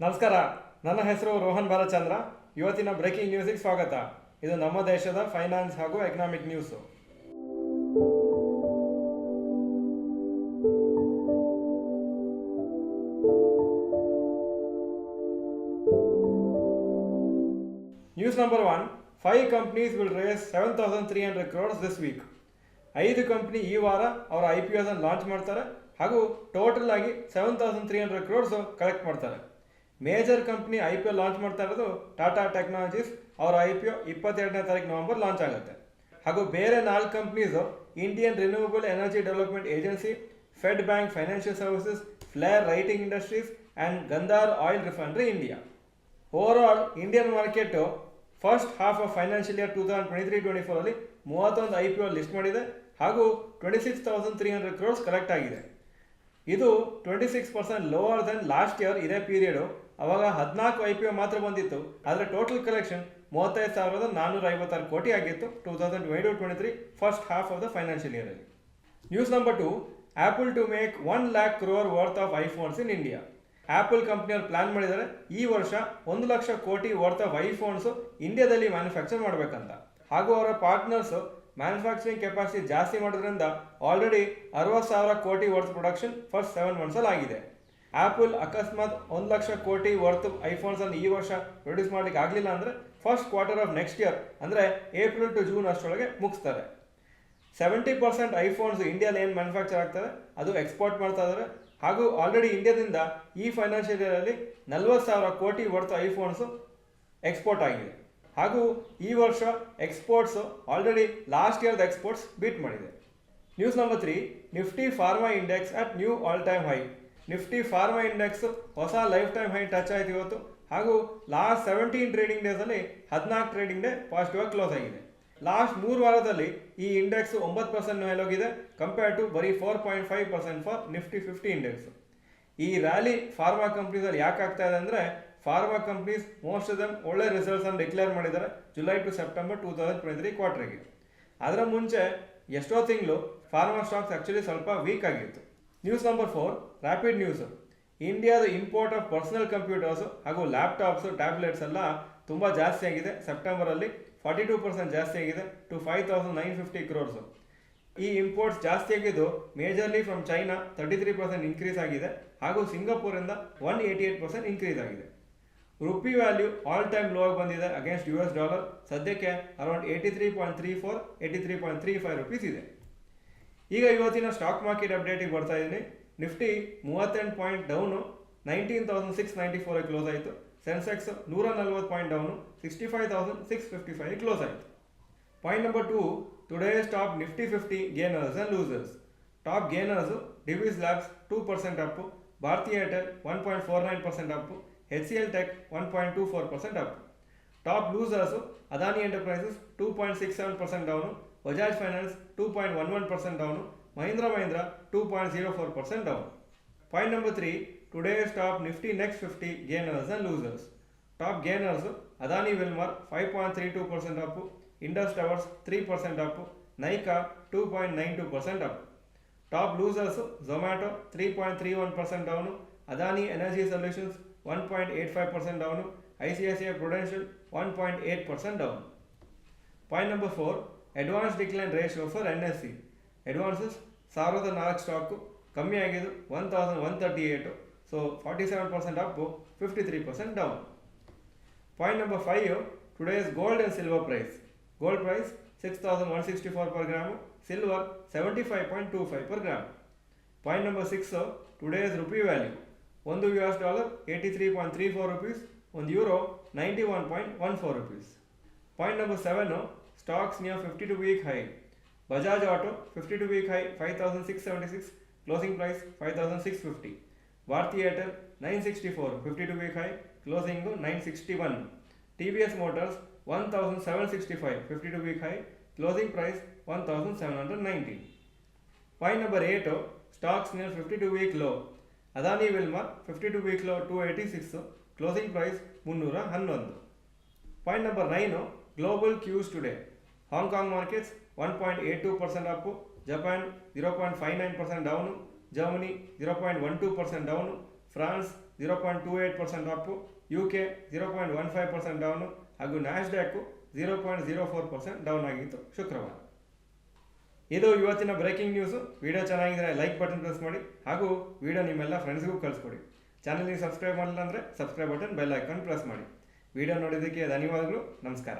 ನಮಸ್ಕಾರ, ನನ್ನ ಹೆಸರು ರೋಹನ್ ಬಾಲಚಂದ್ರ. ಇವತ್ತಿನ ಬ್ರೇಕಿಂಗ್ ನ್ಯೂಸಿಗೆ ಸ್ವಾಗತ. ಇದು ನಮ್ಮ ದೇಶದ ಫೈನಾನ್ಸ್ ಹಾಗೂ economic news. News number 1, 5 companies will raise 7,300 crores this week. 5 company ಈ ವಾರ ಅವರ IPOs ಲಾಂಚ್ ಮಾಡ್ತಾರೆ ಹಾಗೂ ಟೋಟಲ್ ಆಗಿ 7,300 crores ಕಲೆಕ್ಟ್ ಮಾಡ್ತಾರೆ. ಮೇಜರ್ ಕಂಪ್ನಿ IPO ಲಾಂಚ್ ಮಾಡ್ತಾ ಇರೋದು ಟಾಟಾ ಟೆಕ್ನಾಲಜೀಸ್. ಅವರ IPO 22ನೇ ತಾರೀಕು ನವೆಂಬರ್ ಲಾಂಚ್ ಆಗುತ್ತೆ. ಹಾಗೂ ಬೇರೆ 4 companies Indian Renewable Energy Development Agency, Fed Bank Financial Services, Flair Writing Industries and Gandhar Oil Refinery India. Overall Indian market first half of financial year 2023-24 ಅಲ್ಲಿ 31 IPO list ಮಾಡಿದೆ ಹಾಗೂ 26,300 crores collect ಆಗಿದೆ. ಇದು 26% lower then last year ಇದೇ period. ಅವಾಗ 14 IPO ಮಾತ್ರ ಬಂದಿತ್ತು. ಆದರೆ ಟೋಟಲ್ ಕಲೆಕ್ಷನ್ 35,456 ಕೋಟಿ ಆಗಿತ್ತು 2022-23 first half of the financial ಇಯರಲ್ಲಿ. News number 2, Apple to make 1 lakh crore worth of iPhones in India. Apple ಕಂಪ್ನಿಯವ್ರು ಪ್ಲಾನ್ ಮಾಡಿದ್ದಾರೆ ಈ ವರ್ಷ 1 ಲಕ್ಷ ಕೋಟಿ ವರ್ತ್ ಆಫ್ ಐಫೋನ್ಸು ಇಂಡಿಯಾದಲ್ಲಿ ಮ್ಯಾನುಫ್ಯಾಕ್ಚರ್ ಮಾಡಬೇಕಂತ. ಹಾಗೂ ಅವರ ಪಾರ್ಟ್ನರ್ಸು ಮ್ಯಾನುಫ್ಯಾಕ್ಚರಿಂಗ್ ಕೆಪಾಸಿಟಿ ಜಾಸ್ತಿ ಮಾಡೋದ್ರಿಂದ ಆಲ್ರೆಡಿ 60,000 ಕೋಟಿ ವರ್ತ್ ಪ್ರೊಡಕ್ಷನ್ ಫಸ್ಟ್ 7 ಮಂತ್ಸಲ್ಲಿ ಆಗಿದೆ. ಆ್ಯಪಲ್ ಅಕಸ್ಮಾತ್ 1 ಲಕ್ಷ ಕೋಟಿ ವರ್ತ್ ಐಫೋನ್ಸನ್ನು ಈ ವರ್ಷ ಪ್ರೊಡ್ಯೂಸ್ ಮಾಡಲಿಕ್ಕೆ ಆಗಲಿಲ್ಲ ಅಂದರೆ first quarter of next year ಅಂದರೆ ಏಪ್ರಿಲ್ ಟು ಜೂನ್ ಅಷ್ಟರೊಳಗೆ ಮುಗಿಸ್ತಾರೆ. 70% ಐಫೋನ್ಸ್ ಇಂಡಿಯಾದಲ್ಲಿ ಏನು ಮ್ಯಾನುಫ್ಯಾಕ್ಚರ್ ಆಗ್ತದೆ ಅದು ಎಕ್ಸ್ಪೋರ್ಟ್ ಮಾಡ್ತಾ ಇದ್ದಾರೆ. ಹಾಗೂ ಆಲ್ರೆಡಿ ಇಂಡಿಯಾದಿಂದ ಈ ಫೈನಾನ್ಷಿಯಲ್ ಇಯರಲ್ಲಿ 40,000 ಕೋಟಿ ವರ್ತ್ ಐಫೋನ್ಸು ಎಕ್ಸ್ಪೋರ್ಟ್ ಆಗಿದೆ. ಹಾಗೂ ಈ ವರ್ಷ ಎಕ್ಸ್ಪೋರ್ಟ್ಸು ಆಲ್ರೆಡಿ ಲಾಸ್ಟ್ ಇಯರ್ದ ಎಕ್ಸ್ಪೋರ್ಟ್ಸ್ ಬೀಟ್ ಮಾಡಿದೆ. News number 3, Nifty Pharma index at new all time high. Nifty Pharma index ಹೊಸ ಲೈಫ್ ಟೈಮ್ ಹೈ ಟಚ್ ಆಯಿತು ಇವತ್ತು. ಹಾಗೂ ಲಾಸ್ಟ್ 17 ಟ್ರೇಡಿಂಗ್ ಡೇಸಲ್ಲಿ 14 ಟ್ರೇಡಿಂಗ್ ಡೇ ಪಾಸಿಟಿವ್ ಆಗಿ ಕ್ಲೋಸ್ ಆಗಿದೆ. ಲಾಸ್ಟ್ 3 ವಾರದಲ್ಲಿ ಈ ಇಂಡೆಕ್ಸ್ 9% ಮೇಲೋಗಿದೆ ಕಂಪೇರ್ ಟು ಬರೀ 4.5% ಫಾರ್ ನಿಫ್ಟಿ 50 ಇಂಡೆಕ್ಸ್. ಈ ರ್ಯಾಲಿ ಫಾರ್ಮಾ ಕಂಪ್ನೀಸಲ್ಲಿ ಯಾಕೆ ಆಗ್ತಾ ಇದೆ ಅಂದರೆ pharma companies most of them ಒಳ್ಳೆ ರಿಸಲ್ಟ್ಸನ್ನು ಡಿಕ್ಲೇರ್ ಮಾಡಿದ್ದಾರೆ ಜುಲೈ ಟು ಸೆಪ್ಟೆಂಬರ್ 2023 ಕ್ವಾರ್ಟರ್ಗೆ. ಅದರ ಮುಂಚೆ ಎಷ್ಟೋ ತಿಂಗಳು ಫಾರ್ಮಾ ಸ್ಟಾಕ್ಸ್ ಆ್ಯಕ್ಚುಲಿ ಸ್ವಲ್ಪ ವೀಕ್ ಆಗಿತ್ತು. News number 4, rapid news. ಇಂಡಿಯಾದ ಇಂಪೋರ್ಟ್ ಆಫ್ ಪರ್ಸನಲ್ ಕಂಪ್ಯೂಟರ್ಸು ಹಾಗೂ ಲ್ಯಾಪ್ಟಾಪ್ಸು ಟ್ಯಾಬ್ಲೆಟ್ಸ್ ಎಲ್ಲ ತುಂಬ ಜಾಸ್ತಿ ಆಗಿದೆ. ಸೆಪ್ಟೆಂಬರಲ್ಲಿ 42% ಜಾಸ್ತಿ ಆಗಿದೆ ಟು 5,950 crores. ಈ ಇಂಪೋರ್ಟ್ಸ್ ಜಾಸ್ತಿ ಆಗಿದ್ದು ಮೇಜರ್ಲಿ ಫ್ರಮ್ ಚೈನಾ 33% ಇನ್ಕ್ರೀಸ್ ಆಗಿದೆ ಹಾಗೂ ಸಿಂಗಾಪುರಿಂದ 188% ಇನ್ಕ್ರೀಸ್ ಆಗಿದೆ. Rupee value all time low ಆಗಿ ಬಂದಿದೆ ಅಗೇನ್ಸ್ಟ್ $. ಸದ್ಯಕ್ಕೆ ಅರೌಂಡ್ 83.34 83.35 ರುಪೀಸ್ ಇದೆ. ಈಗ ಇವತ್ತಿನ ಸ್ಟಾಕ್ ಮಾರ್ಕೆಟ್ ಅಪ್ಡೇಟಿಗೆ ಬರ್ತಾ ಇದ್ದೀನಿ. ನಿಫ್ಟಿ 38 ಪಾಯಿಂಟ್ ಡೌನು 19,694 ಕ್ಲೋಸ್ ಆಯಿತು. ಸೆನ್ಸೆಕ್ಸ್ 140 ಪಾಯಿಂಟ್ ಡೌನು 65,655 ಕ್ಲೋಸ್ ಆಯಿತು. Point number 2, today's top Nifty 50 gainers and losers. Top gainers Divi's Labs 2% up, Bharti Airtel 1.49% up, HCL tech 1.24% up. Top losers Adani Enterprises 2.67% down, Bajaj Finance 2.11% down, Mahindra 2.04% down. Point number 3, today's top Nifty next 50 gainers and losers. Top gainers Adani Wilmar 5.32% up, Indus Towers 3% up, Nykaa 2.92% up. Top losers Zomato 3.31% down, Adani Energy Solutions 1.85% down, ICICI Prudential 1.8% down. Point number 4, advance decline ratio for NSE. Advances 1,004 stock ಕಮ್ಮಿ ಆಗಿದ್ದು 1,138, so 47% up 53% down. Point number 5, today's gold and silver price. Gold price 6,164 per gram, silver 75.25 per gram. Point number 6, today's rupee value. $1 83.34 rupees, €1 91.14 rupees. Point number 7, stocks near 52-week high. Bajaj Auto 52-week high 5,676, closing price 5,650. Bharti Airtel 964, 52-week high, closing 961. TVS Motors 1,765, 52-week high, closing price 1,790. Point number 8, stocks near 52-week low. Adani Wilmar 52-week low 286, closing price 311. Point number 9, global cues today. Hong Kong markets 1.82% up, Japan 0.59% down, Germany 0.12% down, France 0.28% Appu, UK 0.15% down ಹಾಗೂ ನ್ಯಾಸ್ಡ್ಯಾಕು 0.04% down ಆಗಿತ್ತು ಶುಕ್ರವಾರ. ಇದು ಇವತ್ತಿನ breaking news. Video ಚೆನ್ನಾಗಿದ್ದರೆ like button press ಮಾಡಿ ಹಾಗೂ video ನಿಮ್ಮೆಲ್ಲ ಫ್ರೆಂಡ್ಸ್ಗೂ ಕಳಿಸ್ಕೊಡಿ. ಚಾನಲ್ಗೆ ಸಬ್ಸ್ಕ್ರೈಬ್ ಮಾಡಿಲ್ಲ ಅಂದರೆ subscribe button bell icon press ಮಾಡಿ. ವಿಡಿಯೋ ನೋಡಿದ್ದಕ್ಕೆ ಧನ್ಯವಾದಗಳು. ನಮಸ್ಕಾರ.